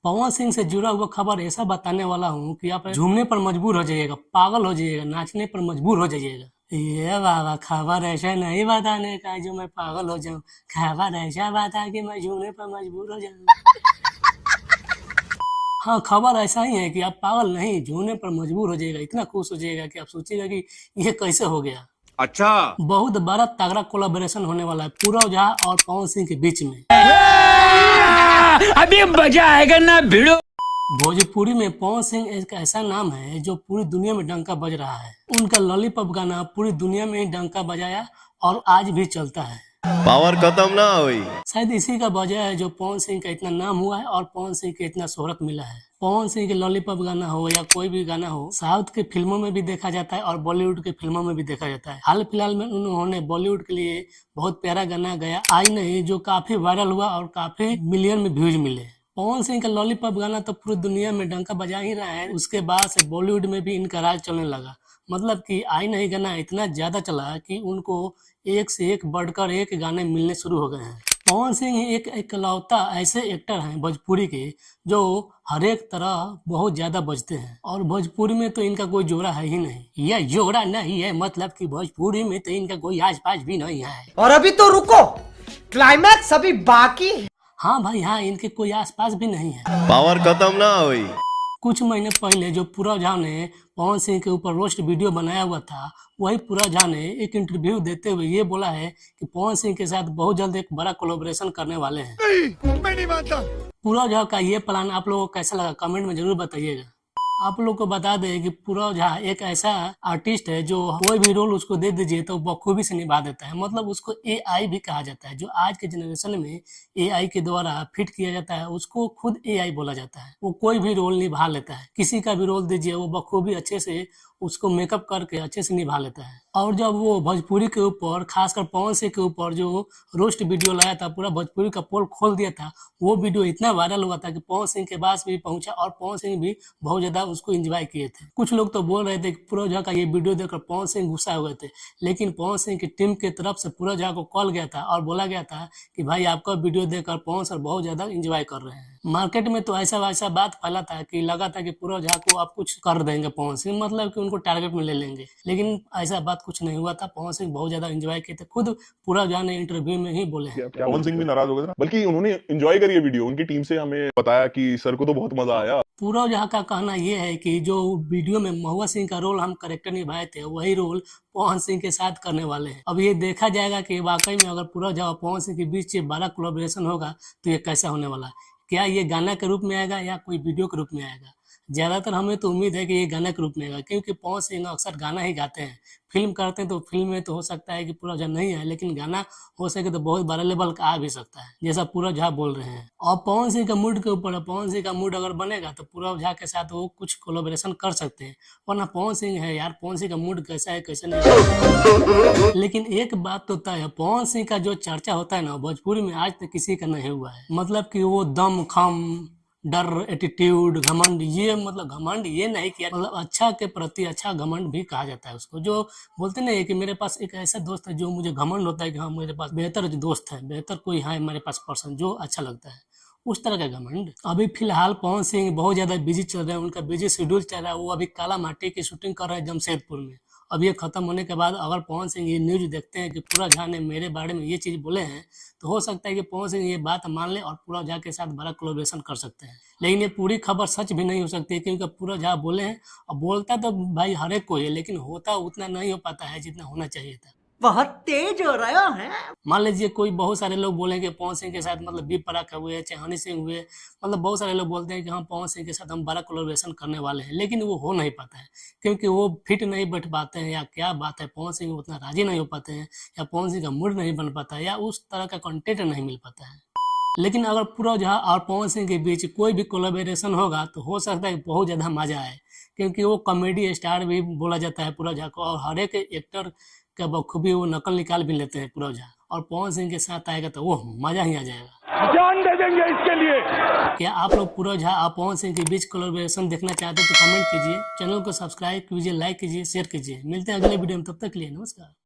पवन सिंह से जुड़ा हुआ खबर ऐसा बताने वाला हूँ कि आप झूमने पर मजबूर हो जाइएगा, पागल हो जाइएगा, नाचने पर मजबूर हो जाइएगा। ये बाबा, खबर ऐसा नहीं बताने का जो मैं पागल हो जाऊं, खबर ऐसा बता कि मैं झूमने पर मजबूर हो जाऊं। हाँ, खबर ऐसा ही है कि आप पागल नहीं, झूमने पर मजबूर हो जाइएगा, इतना खुश हो जाइएगा कि आप सोचिएगा कि ये कैसे हो गया। अच्छा, बहुत बड़ा तगड़ा कोलैबोरेशन होने वाला है पूरव झा और पवन सिंह के बीच में। अभी मजा आएगा ना भिड़ो। भोजपुरी में पवन सिंह एक ऐसा नाम है जो पूरी दुनिया में डंका बज रहा है। उनका लॉलीपॉप गाना पूरी दुनिया में ही डंका बजाया और आज भी चलता है। पावर खत्म ना हुई। शायद इसी का वजह है जो पवन सिंह का इतना नाम हुआ है और पवन सिंह के इतना शोहरत मिला है। पवन सिंह के लॉलीपॉप गाना हो या कोई भी गाना हो, साउथ के फिल्मों में भी देखा जाता है और बॉलीवुड के फिल्मों में भी देखा जाता है। हाल फिलहाल में उन्होंने बॉलीवुड के लिए बहुत प्यारा गाना गाया आई नहीं, जो काफी वायरल हुआ और काफी मिलियन में व्यूज मिले। पवन सिंह का लॉलीपॉप गाना तो पूरी दुनिया में डंका बजा ही रहा है, उसके बाद से बॉलीवुड में भी इनका राज चलने लगा। मतलब कि आई नहीं गाना इतना ज्यादा चला कि उनको एक से एक बढ़कर एक गाने मिलने शुरू हो गए हैं। पवन सिंह एक इकलौता ऐसे एक्टर हैं भोजपुरी के जो हर एक तरह बहुत ज्यादा बजते हैं, और भोजपुरी में तो इनका कोई जोड़ा है ही नहीं। यह जोड़ा नहीं है, मतलब कि भोजपुरी में तो इनका कोई आस पास भी नहीं है। और अभी तो रुको, क्लाइमैक्स अभी बाकी है। हाँ भाई हाँ, इनके कोई आस पास भी नहीं है। पावर खत्म ना हुई। कुछ महीने पहले जो पूरव झा ने पवन सिंह के ऊपर रोस्ट वीडियो बनाया हुआ था, वही पूरव झा ने एक इंटरव्यू देते हुए ये बोला है कि पवन सिंह के साथ बहुत जल्द एक बड़ा कोलैबोरेशन करने वाले हैं। मैं नहीं मानता। पूरव झा का ये प्लान आप लोगों को कैसा लगा, कमेंट में जरूर बताइएगा। आप लोग को बता दें कि पूरव झा एक ऐसा आर्टिस्ट है जो कोई भी रोल उसको दे दीजिए तो बखूबी से निभा देता है। मतलब उसको एआई भी कहा जाता है। जो आज के जनरेशन में एआई के द्वारा फिट किया जाता है, उसको खुद एआई बोला जाता है। वो कोई भी रोल निभा लेता है, किसी का भी रोल दीजिए वो बखूबी अच्छे से उसको मेकअप करके अच्छे से निभा लेता है। और जब वो भोजपुरी के ऊपर, खासकर पवन सिंह के ऊपर जो रोस्ट वीडियो लाया था, पूरा भोजपुरी का पोल खोल दिया था, वो वीडियो इतना वायरल हुआ था कि पवन सिंह के पास भी पहुंचा और पवन सिंह भी बहुत ज्यादा उसको एंजॉय किए थे। कुछ लोग तो बोल रहे थे कि पूरव झा का ये वीडियो देखकर पवन सिंह गुस्सा हुए थे, लेकिन पवन सिंह की टीम की तरफ से पूरव झा को कॉल गया था और बोला गया था कि भाई आपका वीडियो देखकर पवन सर बहुत ज्यादा एंजॉय कर रहे हैं। मार्केट में तो ऐसा वैसा बात फैला था कि लगा था कि पूरव झा को आप कुछ कर देंगे पवन सिंह, मतलब कि उनको टारगेट में ले लेंगे, लेकिन ऐसा बात कुछ नहीं हुआ था। पवन सिंह बहुत ज्यादा एंजॉय किए थे, खुद पूरव झा ने इंटरव्यू में ही बोले हैं। पवन सिंह भी नाराज हो गए थे, बल्कि उन्होंने एंजॉय करी है वीडियो। उनकी टीम से हमें बताया कि सर को तो बहुत मजा आया। पूरव झा का कहना यह है कि जो वीडियो में महुआ सिंह का रोल हम कैरेक्टर निभाए थे, वही रोल पवन सिंह के साथ करने वाले हैं। अब ये देखा जाएगा कि वाकई में अगर पूरव झा और पवन सिंह के बीच बड़ा कोलैबोरेशन होगा तो ये कैसा होने वाला है। क्या ये गाना के रूप में आएगा या कोई वीडियो के रूप में आएगा? ज्यादातर हमें तो उम्मीद है कि ये गाना के रूप में आएगा, क्योंकि पवन सिंह अक्सर गाना ही गाते हैं। फिल्म करते हैं तो फिल्म में तो हो सकता है कि पूरव झा नहीं है, लेकिन गाना हो सके तो बहुत बड़ा लेवल का आ भी सकता है, जैसा पूरव झा बोल रहे हैं। और पवन सिंह का मूड के ऊपर है, पवन सिंह का मूड अगर बनेगा तो पूरव झा के साथ वो कुछ कोलैबोरेशन कर सकते हैं, वरना पवन सिंह है यार, पवन सिंह का मूड कैसा है कैसा नहीं। लेकिन एक बात तो तय है, पवन सिंह का जो चर्चा होता है ना भोजपुरी में, आज तक किसी का नहीं हुआ है। मतलब कि वो दम खम, डर, एटीट्यूड, घमंड, ये मतलब घमंड ये नहीं किया, मतलब अच्छा के प्रति अच्छा घमंड भी कहा जाता है उसको। जो बोलते नहीं है कि मेरे पास एक ऐसा दोस्त है जो मुझे घमंड होता है कि हाँ मेरे पास बेहतर दोस्त है, बेहतर कोई है मेरे पास पर्सन जो अच्छा लगता है, उस तरह का घमंड। अभी फिलहाल पवन सिंह बहुत ज्यादा बिजी चल रहे हैं, उनका बिजी शेड्यूल चल रहा है। वो अभी काला माटी की शूटिंग कर रहे हैं जमशेदपुर में। अब ये खत्म होने के बाद अगर पवन सिंह ये न्यूज देखते हैं कि पूरव झा ने मेरे बारे में ये चीज बोले हैं, तो हो सकता है कि पवन सिंह ये बात मान ले और पूरव झा के साथ बड़ा कोलैबोरेशन कर सकते हैं। लेकिन ये पूरी खबर सच भी नहीं हो सकती है, क्योंकि पूरव झा बोले हैं, और बोलता तो भाई हर एक को है, लेकिन होता उतना नहीं हो पाता है जितना होना चाहिए था। बहुत तेज हो रहा है। मान लीजिए कोई, बहुत सारे लोग बोलेंगे पवन सिंह के साथ मतलब बी पराग हुए, चाहे हनी सिंह हुए, मतलब बहुत सारे लोग बोलते हैं कि हम पवन सिंह के साथ हम बड़ा कोलैबोरेशन करने वाले हैं, लेकिन वो हो नहीं पाता है, क्योंकि वो फिट नहीं बैठ पाते हैं, या क्या बात है, पवन सिंह उतना राजी नहीं हो पाते हैं, या पवन सिंह का मूड नहीं बन पाता है, या उस तरह का कंटेंट नहीं मिल पाता है। लेकिन अगर पूरव झा और पवन सिंह के बीच कोई भी कोलैबोरेशन होगा तो हो सकता है बहुत ज्यादा मजा आए, क्योंकि वो कॉमेडी स्टार भी बोला जाता है पूरव झा को, और हर एक एक्टर का बखूबी वो नकल निकाल भी लेते हैं पूरव झा। और पवन सिंह के साथ आएगा तो वो मजा ही आ जाएगा, जान दे देंगे इसके लिए। क्या आप लोग पूरव झा और पवन सिंह के बीच कोलैबोरेशन देखना चाहते हैं तो कमेंट कीजिए, चैनल को सब्सक्राइब कीजिए, लाइक कीजिए, शेयर कीजिए। मिलते हैं अगले वीडियो में, तब तक के लिए नमस्कार।